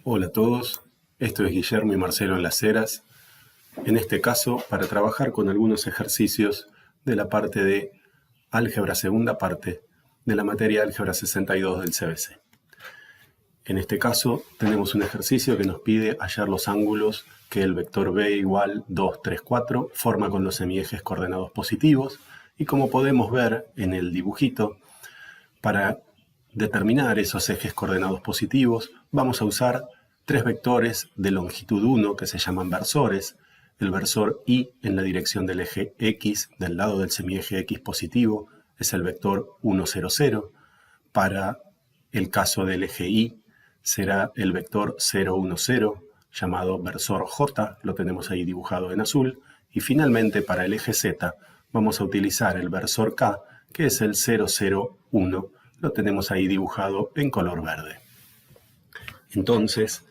Hola a todos, esto es Guillermo y Marcelo en Las Heras. En este caso, para trabajar con algunos ejercicios de la parte de álgebra segunda parte de la materia álgebra 62 del CBC. En este caso, tenemos un ejercicio que nos pide hallar los ángulos que el vector b igual 2, 3, 4 forma con los semiejes coordenados positivos, y como podemos ver en el dibujito, para determinar esos ejes coordenados positivos, vamos a usar tres vectores de longitud 1 que se llaman versores. El versor y en la dirección del eje X, del lado del semieje X positivo, es el vector 1, 0, 0. Para el caso del eje Y, será el vector 0, 1, 0, llamado versor J, lo tenemos ahí dibujado en azul. Y finalmente, para el eje Z, vamos a utilizar el versor K, que es el 0, 0, 1, lo tenemos ahí dibujado en color verde. Entonces,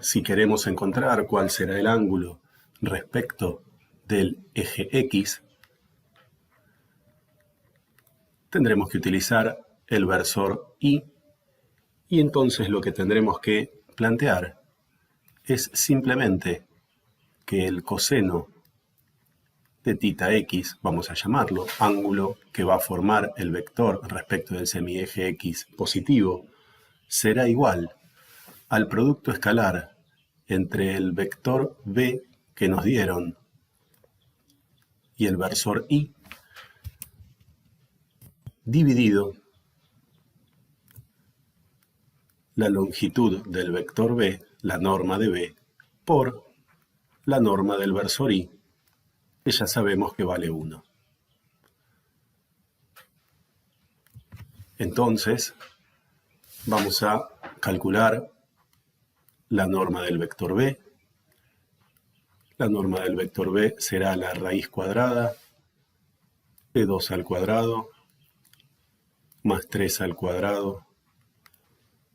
si queremos encontrar cuál será el ángulo respecto del eje X, tendremos que utilizar el versor Y, y entonces lo que tendremos que plantear es simplemente que el coseno de θ x, vamos a llamarlo, ángulo que va a formar el vector respecto del semieje X positivo, será igual al producto escalar entre el vector b que nos dieron y el versor y, dividido la longitud del vector b, la norma de b, por la norma del versor y, que ya sabemos que vale 1. Entonces, vamos a calcular la norma del vector b. La norma del vector b será la raíz cuadrada de 2 al cuadrado más 3 al cuadrado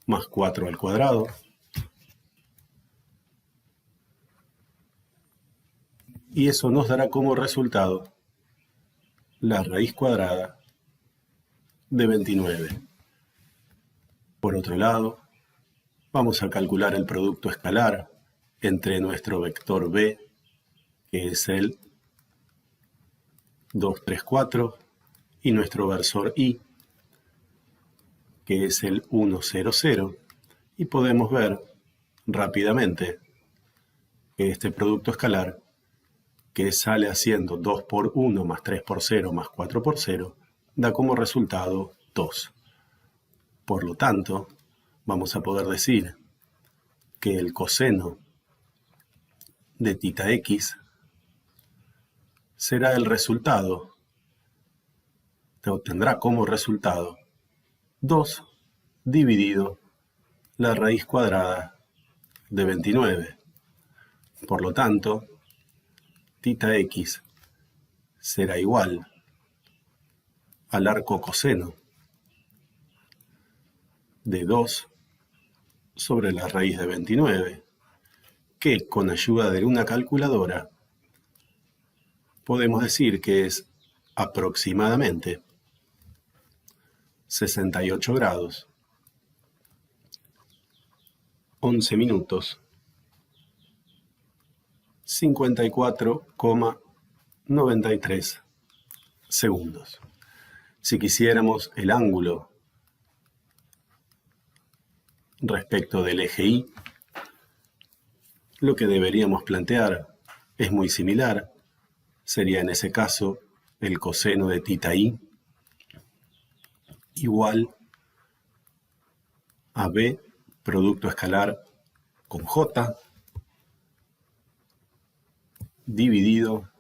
más 4 al cuadrado. Y eso nos dará como resultado la raíz cuadrada de 29. Por otro lado, vamos a calcular el producto escalar entre nuestro vector b, que es el 2, 3, 4, y nuestro versor y, que es el 1, 0, 0, y podemos ver rápidamente que este producto escalar, que sale haciendo 2 por 1 más 3 por 0 más 4 por 0, da como resultado 2. Por lo tanto, vamos a poder decir que el coseno de θ x será el resultado, tendrá como resultado 2 dividido la raíz cuadrada de 29. Por lo tanto, θ x será igual al arco coseno de 2 sobre la raíz de 29, que con ayuda de una calculadora podemos decir que es aproximadamente 68 grados, 11 minutos, 54,93 segundos. Si quisiéramos el ángulo respecto del eje Y, lo que deberíamos plantear es muy similar. Sería en ese caso el coseno de θ y igual a b, producto escalar con j, dividido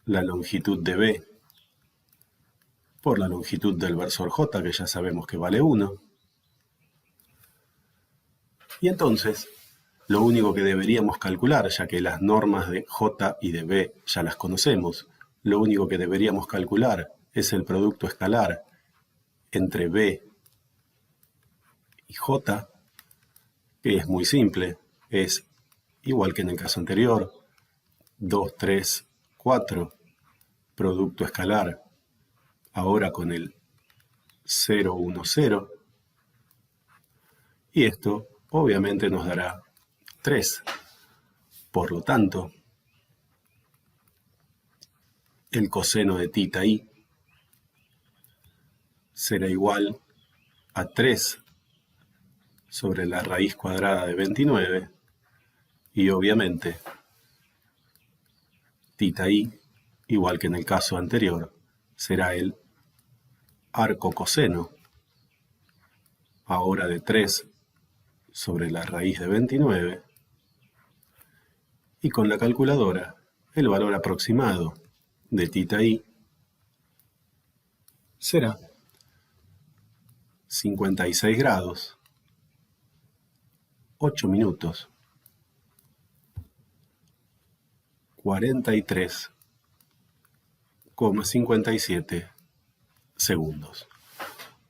la longitud de b por la longitud del versor j, que ya sabemos que vale 1. Y entonces, lo único que deberíamos calcular, ya que las normas de j y de b ya las conocemos, lo único que deberíamos calcular es el producto escalar entre b y j, que es muy simple, es igual que en el caso anterior, 2, 3, 4, producto escalar, ahora con el 0, 1, 0, y esto obviamente nos dará 3. Por lo tanto, el coseno de tita i será igual a 3 sobre la raíz cuadrada de 29 y obviamente tita i, igual que en el caso anterior, será el arco coseno, ahora de 3 sobre la raíz de 29, y con la calculadora el valor aproximado de tita i será 56 grados, 8 minutos, 43,57 segundos.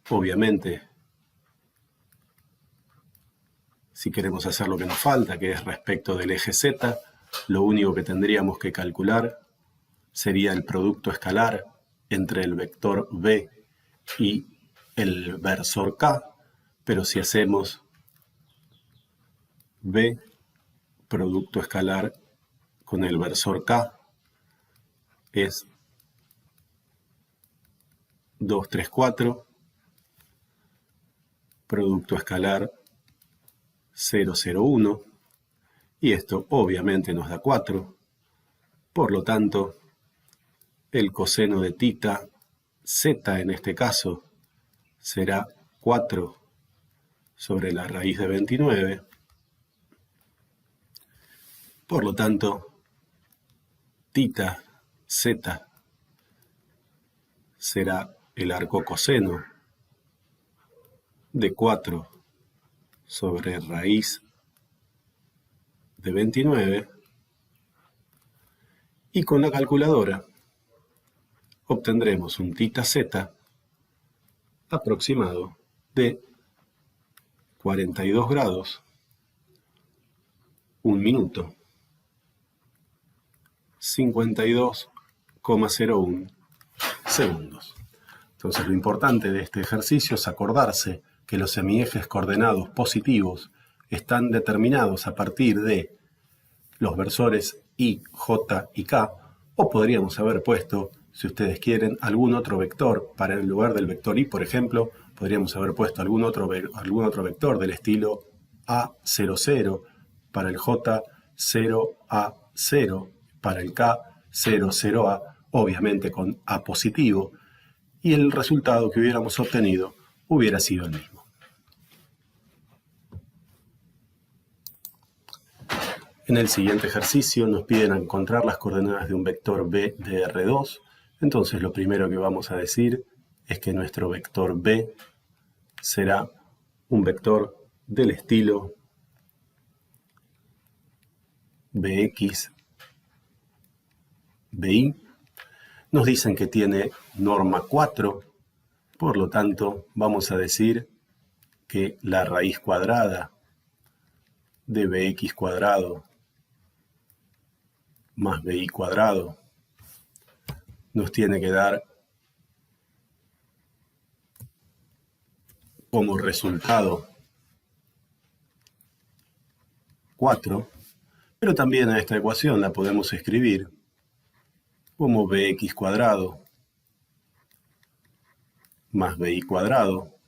Obviamente, si queremos hacer lo que nos falta, que es respecto del eje Z, lo único que tendríamos que calcular sería el producto escalar entre el vector B y el versor K, pero si hacemos B producto escalar con el versor K es 234 producto escalar 001 y esto obviamente nos da 4, por lo tanto el coseno de tita Z en este caso será 4 sobre la raíz de 29, por lo tanto tita Z será el arco coseno de 4 sobre raíz de 29 y con la calculadora obtendremos un tita Z aproximado de 42 grados, 1 minuto, 52,01 segundos. Entonces lo importante de este ejercicio es acordarse que los semiejes coordenados positivos están determinados a partir de los versores I, J y K, o podríamos haber puesto, si ustedes quieren, algún otro vector para el lugar del vector I, por ejemplo, podríamos haber puesto algún otro vector del estilo A00 para el J, 0A0 para el K, 00A, obviamente con A positivo, y el resultado que hubiéramos obtenido hubiera sido el mismo. En el siguiente ejercicio nos piden encontrar las coordenadas de un vector B de R2. Entonces lo primero que vamos a decir es que nuestro vector B será un vector del estilo Bx, Bi. Nos dicen que tiene norma 4, por lo tanto vamos a decir que la raíz cuadrada de Bx cuadrado más Bi cuadrado nos tiene que dar como resultado 4, pero también a esta ecuación la podemos escribir como Bx cuadrado más Bi cuadrado,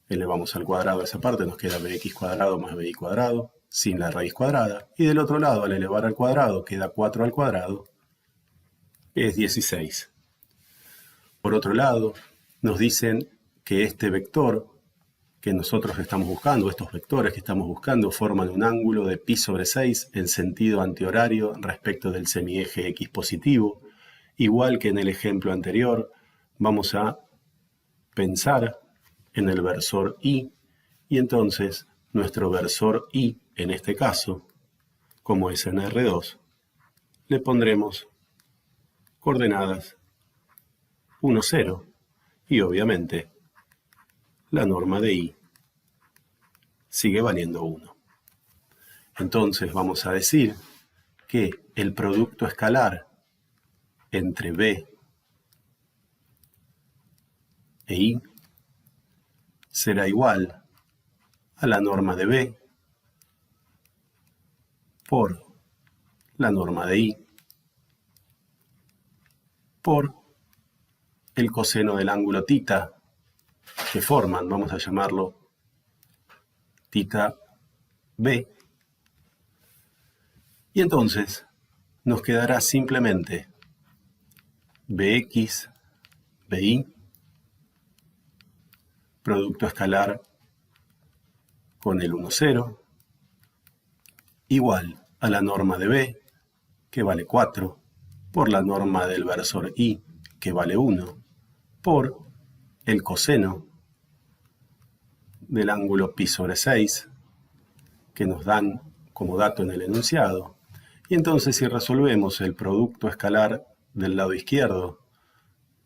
elevamos al cuadrado a esa parte, nos queda Bx cuadrado más Bi cuadrado, sin la raíz cuadrada, y del otro lado, al elevar al cuadrado, queda 4 al cuadrado, que es 16. Por otro lado, nos dicen que este vector que nosotros estamos buscando, estos vectores que estamos buscando, forman un ángulo de pi sobre 6 en sentido antihorario respecto del semieje x positivo. Igual que en el ejemplo anterior, vamos a pensar en el versor I, y entonces nuestro versor I, en este caso, como es en R2, le pondremos coordenadas 1, 0, y obviamente la norma de I sigue valiendo 1. Entonces vamos a decir que el producto escalar entre B e I será igual a la norma de B por la norma de I por el coseno del ángulo θ que forman, vamos a llamarlo θ B. Y entonces nos quedará simplemente Bx, Bi, producto escalar con el 1, 0, igual a la norma de B, que vale 4, por la norma del versor I, que vale 1, por el coseno del ángulo pi sobre 6, que nos dan como dato en el enunciado. Y entonces si resolvemos el producto escalar del lado izquierdo,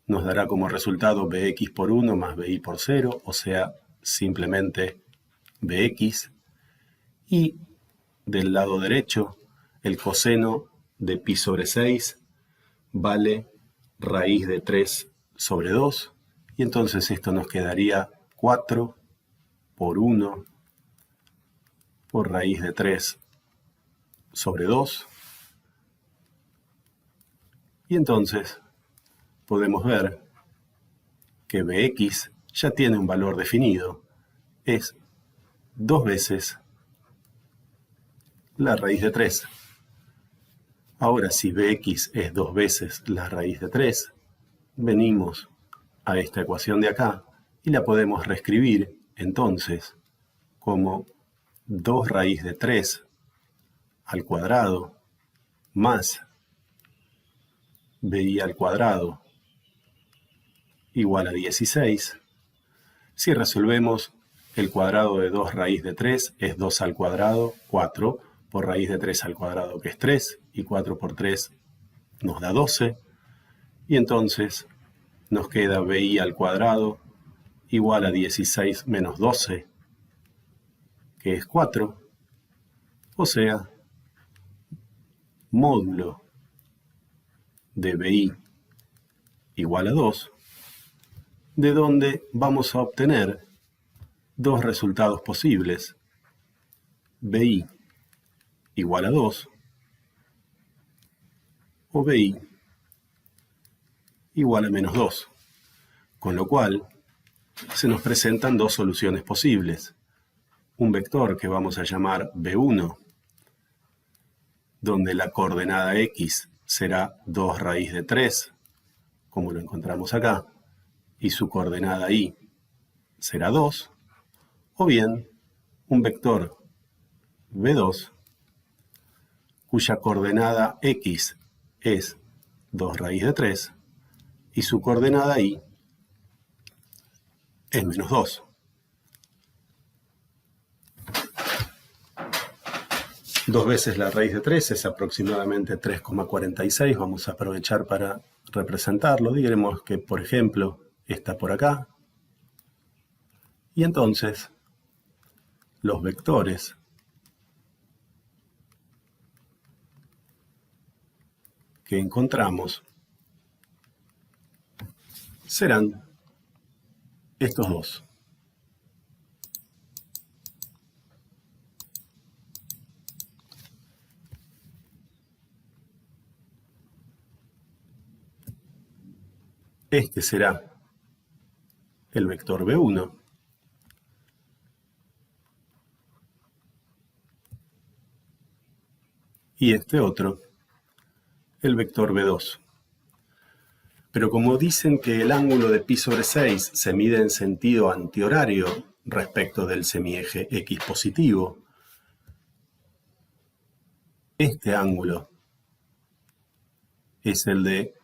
nos dará como resultado Bx por 1 más Bi por 0, o sea, simplemente Bx. Y del lado derecho, el coseno de pi sobre 6 vale raíz de 3 sobre 2. Y entonces esto nos quedaría 4 por 1 por raíz de 3 sobre 2. Y entonces podemos ver que Bx ya tiene un valor definido. Es 2 veces la raíz de 3. Ahora, si Bx es 2 veces la raíz de 3, venimos a esta ecuación de acá y la podemos reescribir entonces como 2 raíz de 3 al cuadrado más Bi al cuadrado igual a 16. Si resolvemos, el cuadrado de 2 raíz de 3 es 2 al cuadrado, 4 por raíz de 3 al cuadrado, que es 3, y 4 por 3 nos da 12. Y entonces nos queda Bi al cuadrado igual a 16 menos 12, que es 4. O sea, módulo de Bi igual a 2, de donde vamos a obtener dos resultados posibles. Bi igual a 2 o Bi igual a menos 2. Con lo cual, se nos presentan dos soluciones posibles. Un vector que vamos a llamar B1, donde la coordenada x será 2 raíz de 3, como lo encontramos acá, y su coordenada y será 2, o bien un vector B2, cuya coordenada x es 2 raíz de 3, y su coordenada y es menos 2. Dos veces la raíz de 3 es aproximadamente 3,46. Vamos a aprovechar para representarlo. Diremos que, por ejemplo, está por acá. Y entonces, los vectores que encontramos serán estos dos. Este será el vector B1 y este otro, el vector B2. Pero como dicen que el ángulo de pi sobre 6 se mide en sentido antihorario respecto del semieje x positivo, este ángulo es el de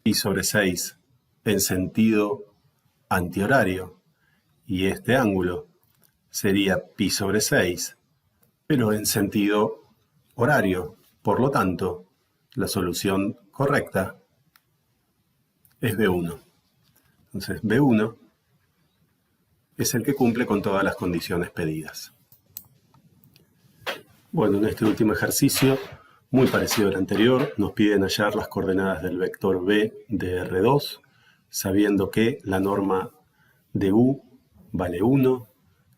pi sobre 6 en sentido antihorario, y este ángulo sería pi sobre 6, pero en sentido horario. Por lo tanto, la solución correcta es B1. Entonces, B1 es el que cumple con todas las condiciones pedidas. Bueno, en este último ejercicio, muy parecido al anterior, nos piden hallar las coordenadas del vector B de R2, sabiendo que la norma de U vale 1,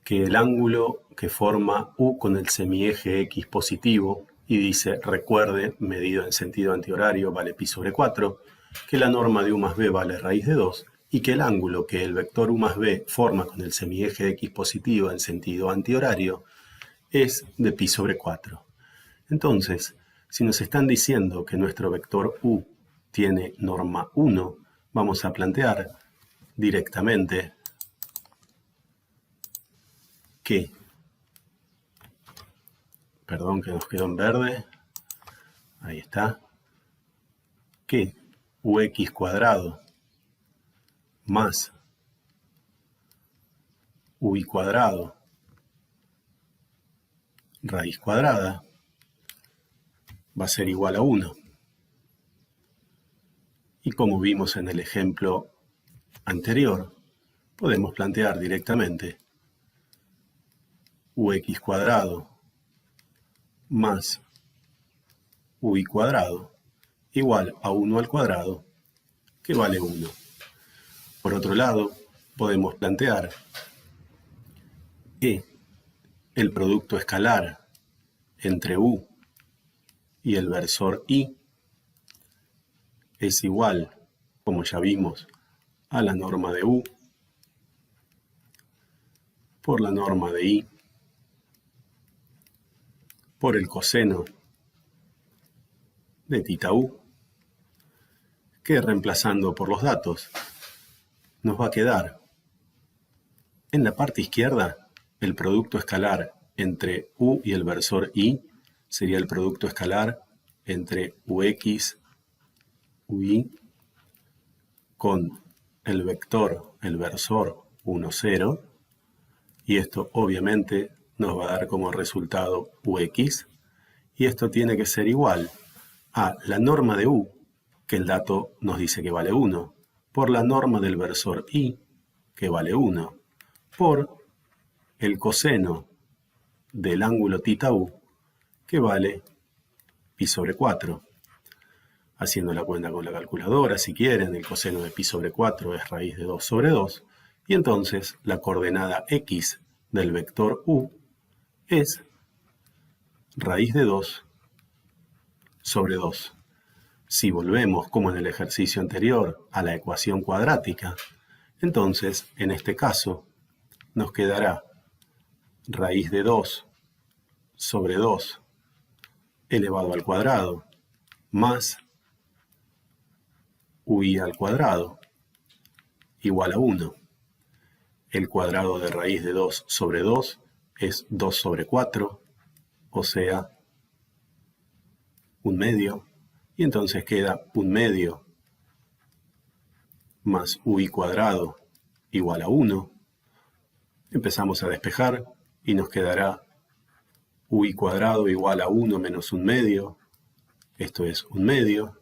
que el ángulo que forma U con el semieje X positivo y dice, recuerde, medido en sentido antihorario vale pi sobre 4, que la norma de U más B vale raíz de 2 y que el ángulo que el vector U más B forma con el semieje X positivo en sentido antihorario es de pi sobre 4. Entonces, si nos están diciendo que nuestro vector U tiene norma 1, vamos a plantear directamente que, perdón que nos quedó en verde, ahí está, que UX cuadrado más UI cuadrado raíz cuadrada va a ser igual a 1. Y como vimos en el ejemplo anterior, podemos plantear directamente UX cuadrado más UI cuadrado igual a 1 al cuadrado, que vale 1. Por otro lado, podemos plantear que el producto escalar entre U y el versor I es igual, como ya vimos, a la norma de U por la norma de I por el coseno de tita U, que reemplazando por los datos nos va a quedar en la parte izquierda el producto escalar entre U y el versor I sería el producto escalar entre UX, UI con el vector, el versor 1, 0, y esto obviamente nos va a dar como resultado UX, y esto tiene que ser igual a la norma de U, que el dato nos dice que vale 1, por la norma del versor I, que vale 1, por el coseno del ángulo tita U, que vale pi sobre 4. Haciendo la cuenta con la calculadora, si quieren, el coseno de pi sobre 4 es raíz de 2 sobre 2, y entonces la coordenada X del vector U es raíz de 2 sobre 2. Si volvemos, como en el ejercicio anterior, a la ecuación cuadrática, entonces, en este caso, nos quedará raíz de 2 sobre 2 elevado al cuadrado más UI al cuadrado igual a 1. El cuadrado de raíz de 2 sobre 2 es 2 sobre 4, o sea, 1/2, y entonces queda 1/2 más UI cuadrado igual a 1. Empezamos a despejar y nos quedará UI cuadrado igual a 1 menos 1/2, esto es 1/2,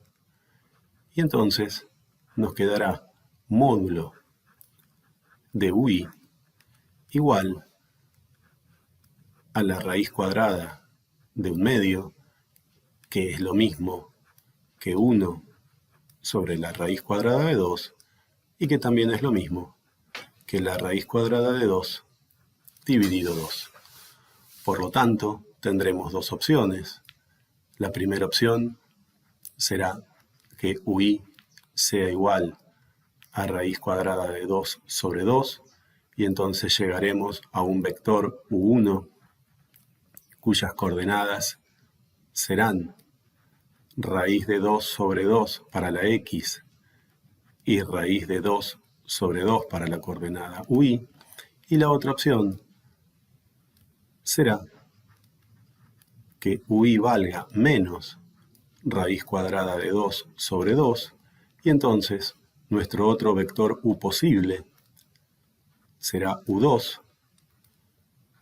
y entonces nos quedará módulo de UI igual a la raíz cuadrada de 1/2, que es lo mismo que 1 sobre la raíz cuadrada de 2, y que también es lo mismo que la raíz cuadrada de 2 dividido 2. Por lo tanto, tendremos dos opciones. La primera opción será que UI sea igual a raíz cuadrada de 2 sobre 2, y entonces llegaremos a un vector U1 cuyas coordenadas serán raíz de 2 sobre 2 para la X y raíz de 2 sobre 2 para la coordenada UI, y la otra opción será que UI valga menos raíz cuadrada de 2 sobre 2, y entonces nuestro otro vector U posible será U2,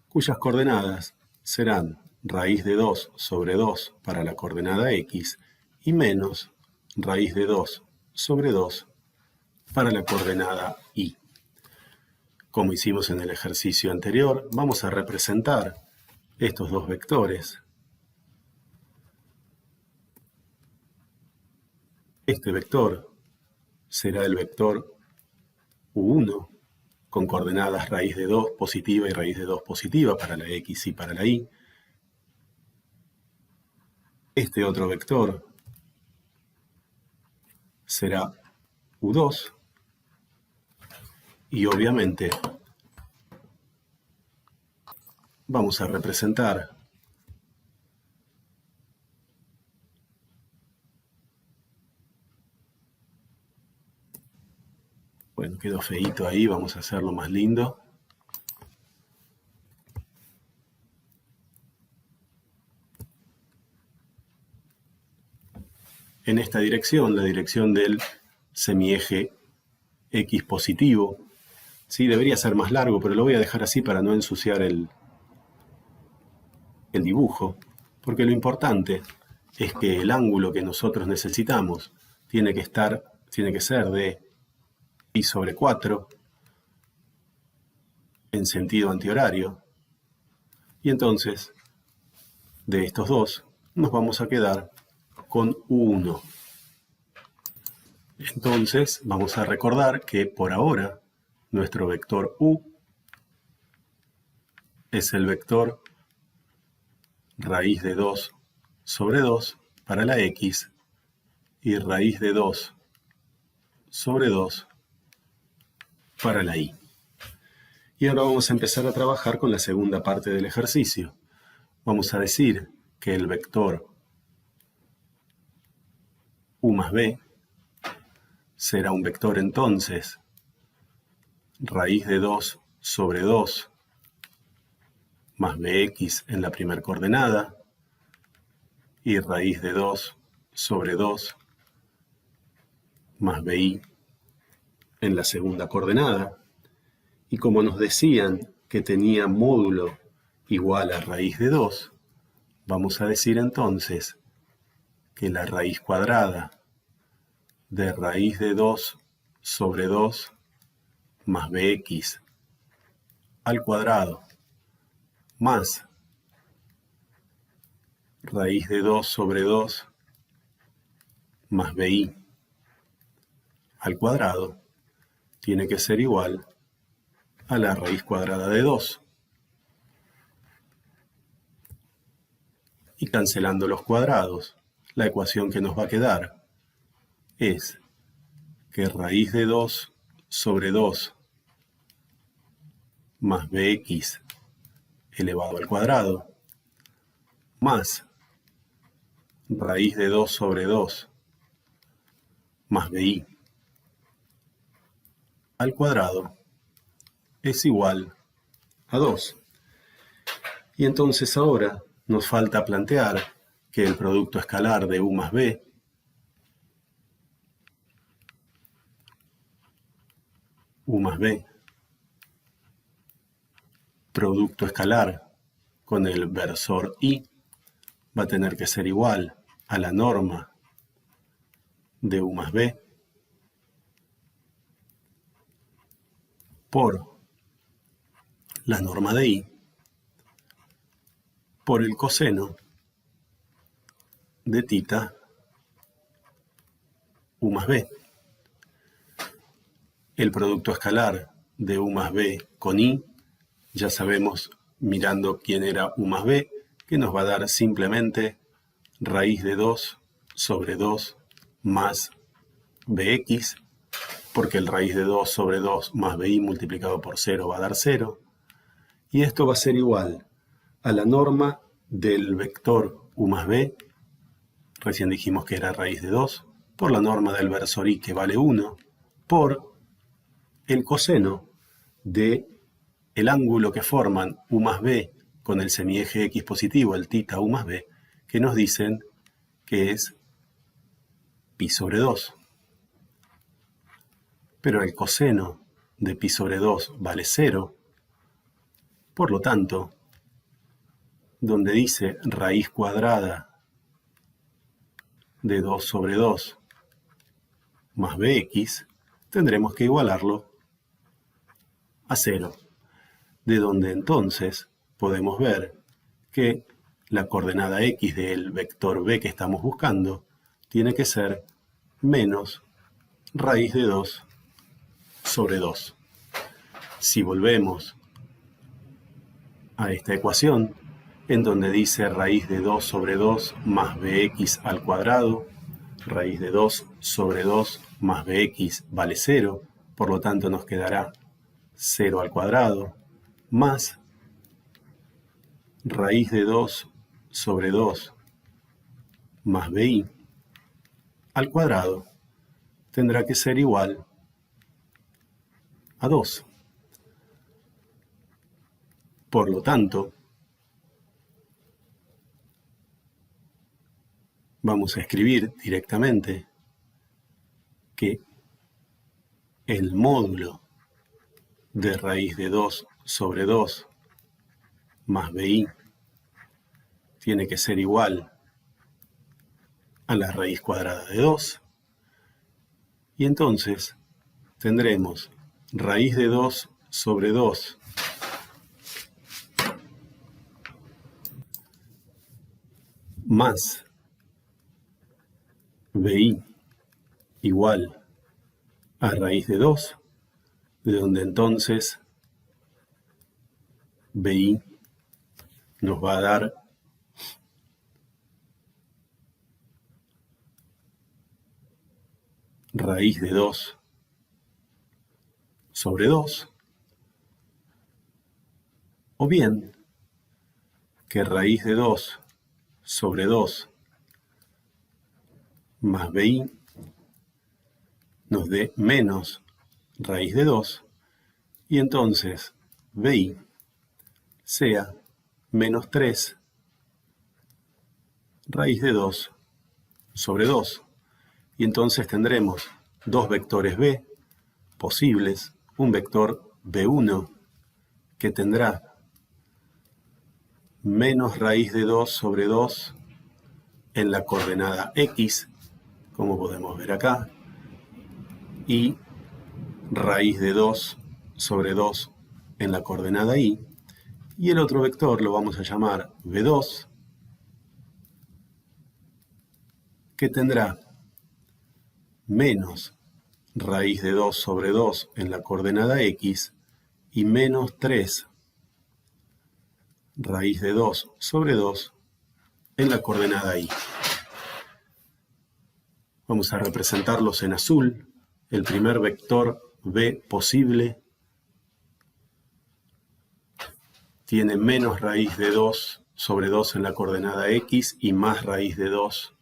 cuyas coordenadas serán raíz de 2 sobre 2 para la coordenada X y menos raíz de 2 sobre 2 para la coordenada Y. Como hicimos en el ejercicio anterior, vamos a representar estos dos vectores. Este vector será el vector U1 con coordenadas raíz de 2 positiva y raíz de 2 positiva para la X y para la Y. Este otro vector será U2 y obviamente vamos a representar bueno, quedó feíto ahí, vamos a hacerlo más lindo. En esta dirección, la dirección del semieje X positivo, ¿sí? Debería ser más largo, pero lo voy a dejar así para no ensuciar el dibujo, porque lo importante es que el ángulo que nosotros necesitamos tiene que ser de pi sobre 4 en sentido antihorario, y entonces de estos dos nos vamos a quedar con U1. Entonces vamos a recordar que por ahora nuestro vector U es el vector raíz de 2 sobre 2 para la X y raíz de 2 sobre 2 para la Y. Y ahora vamos a empezar a trabajar con la segunda parte del ejercicio. Vamos a decir que el vector U más B será un vector entonces raíz de 2 sobre 2 más bx en la primera coordenada y raíz de 2 sobre 2 más bi en la segunda coordenada. Y como nos decían que tenía módulo igual a raíz de 2, vamos a decir entonces que la raíz cuadrada de raíz de 2 sobre 2 más bx al cuadrado más raíz de 2 sobre 2 más bi al cuadrado tiene que ser igual a la raíz cuadrada de 2. Y cancelando los cuadrados, la ecuación que nos va a quedar es que raíz de 2 sobre 2 más bx elevado al cuadrado más raíz de 2 sobre 2 más bi al cuadrado es igual a 2. Y entonces ahora nos falta plantear que el producto escalar de u más b producto escalar con el versor y va a tener que ser igual a la norma de u más b por la norma de i por el coseno de tita u más b. El producto escalar de u más b con i, ya sabemos, mirando quién era u más b, que nos va a dar simplemente raíz de 2 sobre 2 más bx, porque el raíz de 2 sobre 2 más bi multiplicado por 0 va a dar 0. Y esto va a ser igual a la norma del vector u más b, recién dijimos que era raíz de 2, por la norma del versor i que vale 1, por el coseno de el ángulo que forman u más b con el semieje x positivo, el tita u más b, que nos dicen que es pi sobre 2. Pero el coseno de pi sobre 2 vale 0. Por lo tanto, donde dice raíz cuadrada de 2 sobre 2 más bx, tendremos que igualarlo a 0. De donde entonces podemos ver que la coordenada x del vector b que estamos buscando tiene que ser menos raíz de 2 sobre 2. Si volvemos a esta ecuación, en donde dice raíz de 2 sobre 2 más bx al cuadrado, raíz de 2 sobre 2 más bx vale 0, por lo tanto nos quedará 0 al cuadrado, más raíz de 2 sobre 2 más bi al cuadrado tendrá que ser igual a 2. Por lo tanto, vamos a escribir directamente que el módulo de raíz de 2 sobre 2 más bi tiene que ser igual a la raíz cuadrada de 2. Y entonces tendremos raíz de 2 sobre 2 más bi igual a raíz de 2, de donde entonces bi nos va a dar raíz de 2 sobre 2, o bien que raíz de 2 sobre 2 más bi nos dé menos raíz de 2, y entonces bi sea menos 3 raíz de 2 sobre 2. Y entonces tendremos dos vectores b posibles, un vector b1 que tendrá menos raíz de 2 sobre 2 en la coordenada x, como podemos ver acá, y raíz de 2 sobre 2 en la coordenada y, y el otro vector lo vamos a llamar b2, que tendrá menos raíz de 2 sobre 2 en la coordenada x y menos 3 raíz de 2 sobre 2 en la coordenada y. Vamos a representarlos en azul. El primer vector b posible tiene menos raíz de 2 sobre 2 en la coordenada x y más raíz de 2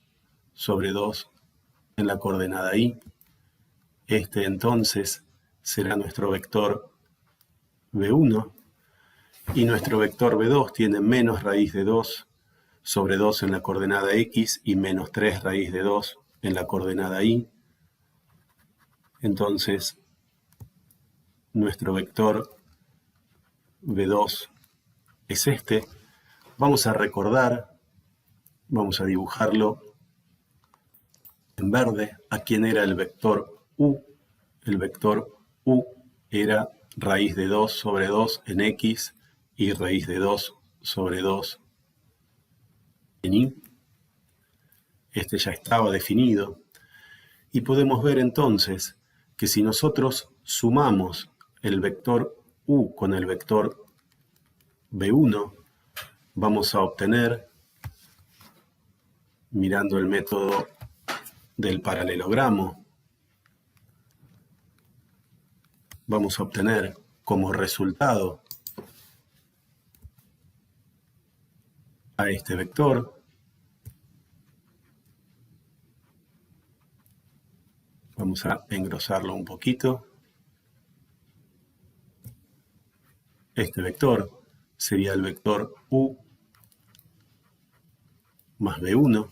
sobre 2 en la coordenada y. Este entonces será nuestro vector b1, y nuestro vector b2 tiene menos raíz de 2 sobre 2 en la coordenada x y menos 3 raíz de 2 en la coordenada y. Entonces, nuestro vector b2 es este. Vamos a recordar, vamos a dibujarlo en verde a quién era el vector u. El vector u era raíz de 2 sobre 2 en x y raíz de 2 sobre 2 en y. Este ya estaba definido. Y podemos ver entonces que si nosotros sumamos el vector u con el vector b1, vamos a obtener, mirando el método del paralelogramo, vamos a obtener como resultado a este vector. Vamos a engrosarlo un poquito. Este vector sería el vector u más b1.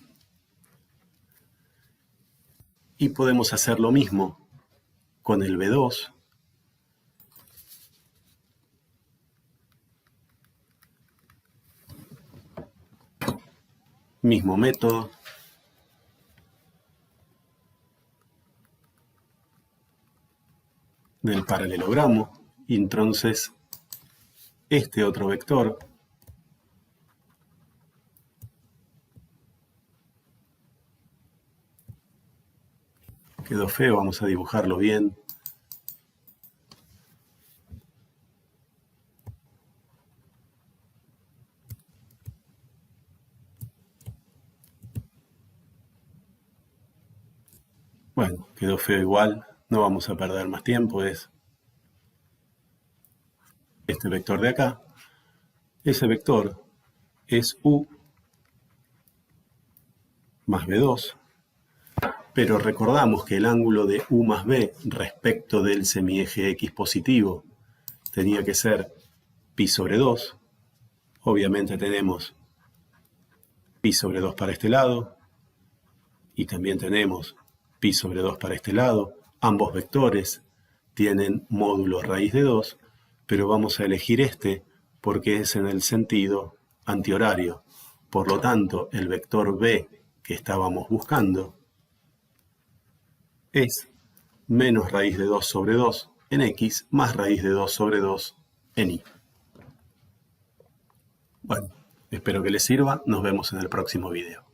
Y podemos hacer lo mismo con el b2. Mismo método. Del paralelogramo. Y entonces este otro vector quedó feo, vamos a dibujarlo bien. Bueno, quedó feo igual, no vamos a perder más tiempo, es este vector de acá. Ese vector es u más b2, pero recordamos que el ángulo de u más b respecto del semieje x positivo tenía que ser pi sobre 2. Obviamente tenemos pi sobre 2 para este lado y también tenemos pi sobre 2 para este lado. Ambos vectores tienen módulo raíz de 2, pero vamos a elegir este porque es en el sentido antihorario. Por lo tanto, el vector b que estábamos buscando es menos raíz de 2 sobre 2 en x más raíz de 2 sobre 2 en y. Bueno, espero que les sirva. Nos vemos en el próximo video.